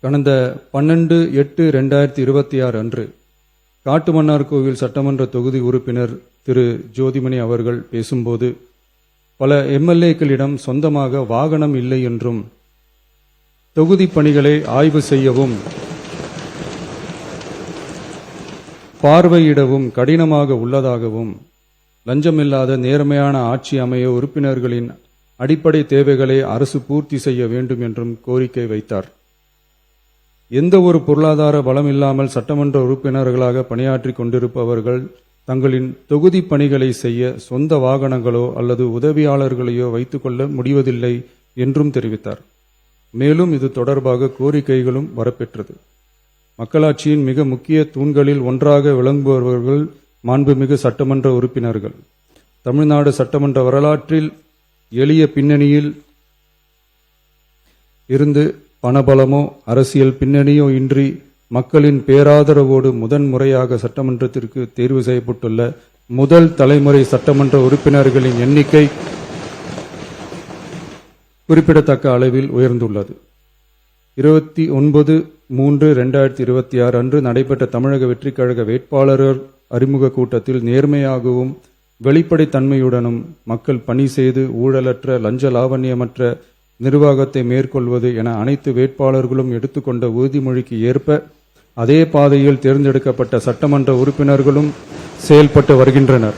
கடந்த 12/8/2026 அன்று காட்டுமன்னார்கோவில் சட்டமன்ற தொகுதி உறுப்பினர் திரு ஜோதிமணி அவர்கள் பேசும்போது, பல எம்எல்ஏக்களிடம் சொந்தமாக வாகனம் இல்லை என்றும், தொகுதி பணிகளை ஆய்வு செய்யவும் பார்வையிடவும் கடினமாக உள்ளதாகவும், லஞ்சமில்லாத நேர்மையான ஆட்சி அமைய உறுப்பினர்களின் அடிப்படை தேவைகளை அரசு பூர்த்தி செய்ய வேண்டும் என்றும் கோரிக்கை வைத்தார். எந்த ஒரு பொருளாதார பலம் இல்லாமல் சட்டமன்ற உறுப்பினர்களாக பணியாற்றி கொண்டிருப்பவர்கள் தங்களின் தொகுதி பணிகளை செய்ய சொந்த வாகனங்களோ அல்லது உதவியாளர்களையோ வைத்துக் கொள்ள முடிவதில்லை என்றும் தெரிவித்தார். மேலும் இது தொடர்பாக கோரிக்கைகளும் வரப்பெற்றது. மக்களாட்சியின் மிக முக்கிய தூண்களில் ஒன்றாக விளங்குபவர்கள் மாண்புமிகு சட்டமன்ற உறுப்பினர்கள். தமிழ்நாடு சட்டமன்ற வரலாற்றில் எளிய பின்னணியில் இருந்து பணபலமோ அரசியல் பின்னணியோ இன்றி மக்களின் பேராதரவோடு முதன்முறையாக சட்டமன்றத்திற்கு தேர்வு செய்யப்பட்டுள்ள முதல் தலைமுறை சட்டமன்ற உறுப்பினர்களின் எண்ணிக்கை குறிப்பிடத்தக்க அளவில் உயர்ந்துள்ளது. 29/3/2026 அன்று நடைபெற்ற தமிழக வெற்றிக் கழக வேட்பாளர் அறிமுக கூட்டத்தில் நேர்மையாகவும் வெளிப்படைத்தன்மையுடனும் மக்கள் பணி செய்து ஊழலற்ற லஞ்ச லாவண்யமற்ற நிர்வாகத்தை மேற்கொள்வது என அனைத்து வேட்பாளர்களும் எடுத்துக்கொண்ட உறுதிமொழிக்கு ஏற்ப அதே பாதையில் தேர்ந்தெடுக்கப்பட்ட சட்டமன்ற உறுப்பினர்களும் செயல்பட்டு வருகின்றனர்.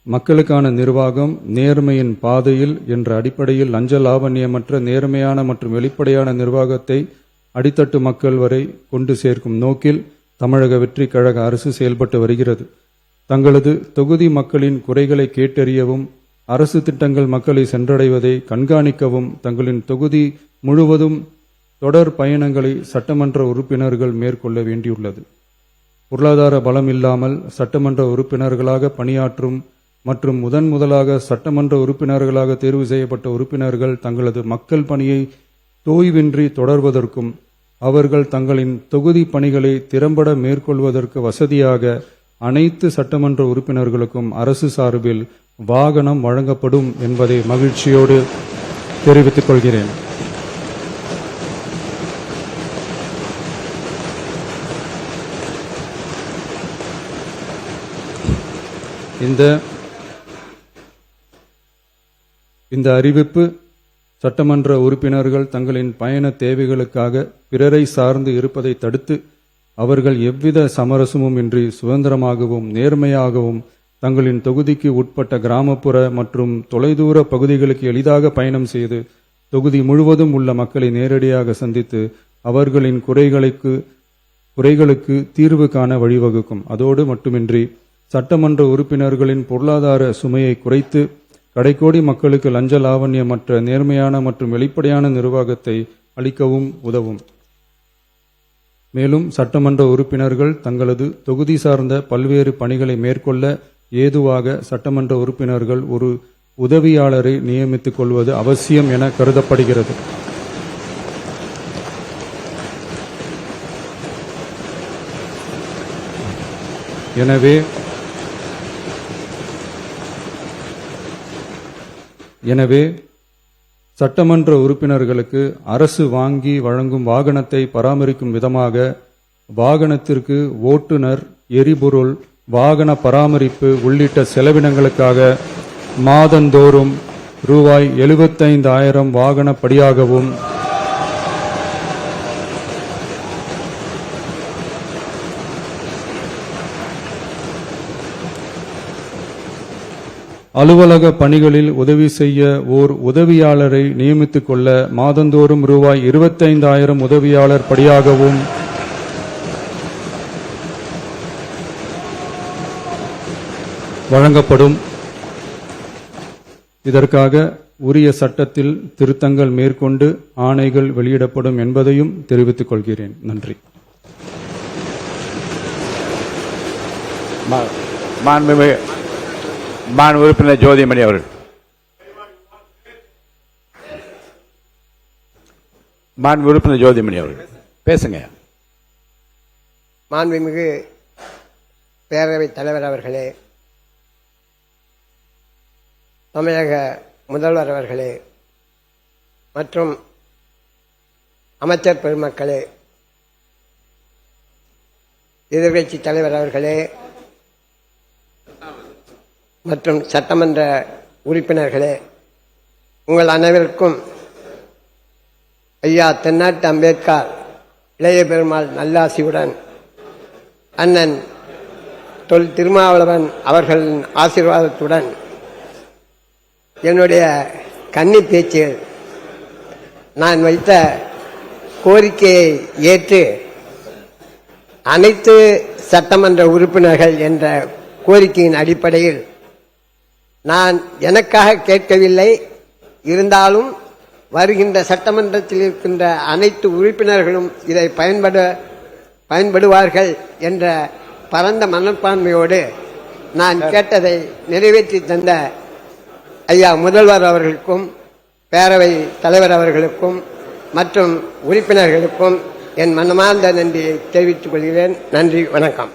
மக்களுக்கான நிர்வாகம் நேர்மையின் பாதையில் என்ற அடிப்படையில் லஞ்ச லாவண்யமற்ற நேர்மையான மற்றும் வெளிப்படையான நிர்வாகத்தை அடித்தட்டு மக்கள் வரை கொண்டு சேர்க்கும் நோக்கில் தமிழக வெற்றிக் கழக அரசு செயல்பட்டு வருகிறது. தங்களது தொகுதி மக்களின் குறைகளை கேட்டறியவும் அரசு திட்டங்கள் மக்களை சென்றடைவதை கண்காணிக்கவும் தங்களின் தொகுதி முழுவதும் தொடர் பயணங்களை சட்டமன்ற உறுப்பினர்கள் மேற்கொள்ள வேண்டியுள்ளது. பொருளாதார பலம் இல்லாமல் சட்டமன்ற உறுப்பினர்களாக பணியாற்றும் மற்றும் முதலாக சட்டமன்ற உறுப்பினர்களாக தேர்வு செய்யப்பட்ட உறுப்பினர்கள் தங்களது மக்கள் பணியை தோய்வின்றி தொடர்வதற்கும் அவர்கள் தங்களின் தொகுதி பணிகளை திறம்பட மேற்கொள்வதற்கு வசதியாக அனைத்து சட்டமன்ற உறுப்பினர்களுக்கும் அரசு சார்பில் வாகனம் வழங்கப்படும் என்பதை மகிழ்ச்சியோடு தெரிவித்துக் கொள்கிறேன். இந்த அறிவிப்பு சட்டமன்ற உறுப்பினர்கள் தங்களின் பயண தேவைகளுக்காக பிறரை சார்ந்து இருப்பதை தடுத்து அவர்கள் எவ்வித சமரசமும் இன்றி சுதந்திரமாகவும் நேர்மையாகவும் தங்களின் தொகுதிக்கு உட்பட்ட கிராமப்புற மற்றும் தொலைதூர பகுதிகளுக்கு எளிதாக பயணம் செய்து தொகுதி முழுவதும் உள்ள மக்களை நேரடியாக சந்தித்து அவர்களின் குறைகளுக்கு தீர்வு காண வழிவகுக்கும். அதோடு மட்டுமின்றி சட்டமன்ற உறுப்பினர்களின் பொருளாதார சுமையை குறைத்து கடைக்கோடி மக்களுக்கு லஞ்ச லாவண்யமற்ற நேர்மையான மற்றும் வெளிப்படையான நிர்வாகத்தை அளிக்கவும் உதவும். மேலும் சட்டமன்ற உறுப்பினர்கள் தங்களது தொகுதி சார்ந்த பல்வேறு பணிகளை மேற்கொள்ள ஏதுவாக சட்டமன்ற உறுப்பினர்கள் ஒரு உதவியாளரை நியமித்துக் கொள்வது அவசியம் என கருதப்படுகிறது. எனவே சட்டமன்ற உறுப்பினர்களுக்கு அரசு வாங்கி வழங்கும் வாகனத்தை பராமரிக்கும் விதமாக வாகனத்திற்கு ஓட்டுநர், எரிபொருள், வாகன பராமரிப்பு உள்ளிட்ட செலவினங்களுக்காக மாதந்தோறும் ரூபாய் 75,000 வாகனப்படியாகவும் அலுவலக பணிகளில் உதவி செய்ய ஓர் உதவியாளரை நியமித்துக் கொள்ள மாதந்தோறும் ரூபாய் 25,000 உதவியாளர் படியாகவும் வழங்கப்படும். இதற்காக உரிய சட்டத்தில் திருத்தங்கள் மேற்கொண்டு ஆணைகள் வெளியிடப்படும் என்பதையும் தெரிவித்துக் கொள்கிறேன். நன்றி. மாண்புமிகு உறுப்பினர் ஜோதிமணி அவர்கள். மாண்புமிகு உறுப்பினர் ஜோதிமணி அவர்கள் பேசுங்க. மாண்புமிகு பேரவைத் தலைவர் அவர்களே, தமிழக முதல்வர் அவர்களே மற்றும் அமைச்சர் பெருமக்களே, எதிர்க்கட்சி தலைவர் அவர்களே மற்றும் சட்டமன்ற உறுப்பினர்களே, உங்கள் அனைவருக்கும் ஐயா தென்னாட்டு அம்பேத்கர் இளைய பெருமாள் நல்லாசியுடன் அண்ணன் தொல் திருமாவளவன் அவர்களின் ஆசீர்வாதத்துடன் என்னுடைய கன்னி பேச்சில் நான் வைத்த கோரிக்கையை ஏற்று அனைத்து சட்டமன்ற உறுப்பினர்கள் என்ற கோரிக்கையின் அடிப்படையில் நான் எனக்காக கேட்கவில்லை, இருந்தாலும் வருகின்ற சட்டமன்றத்தில் இருக்கின்ற அனைத்து உறுப்பினர்களும் இதை பயன்படுவார்கள் என்ற பரந்த மனப்பான்மையோடு நான் கேட்டதை நிறைவேற்றி தந்த ஐயா முதல்வர் அவர்களுக்கும் பேரவை தலைவர் அவர்களுக்கும் மற்றும் உறுப்பினர்களுக்கும் என் மனமார்ந்த நன்றியை தெரிவித்துக் கொள்கிறேன். நன்றி, வணக்கம்.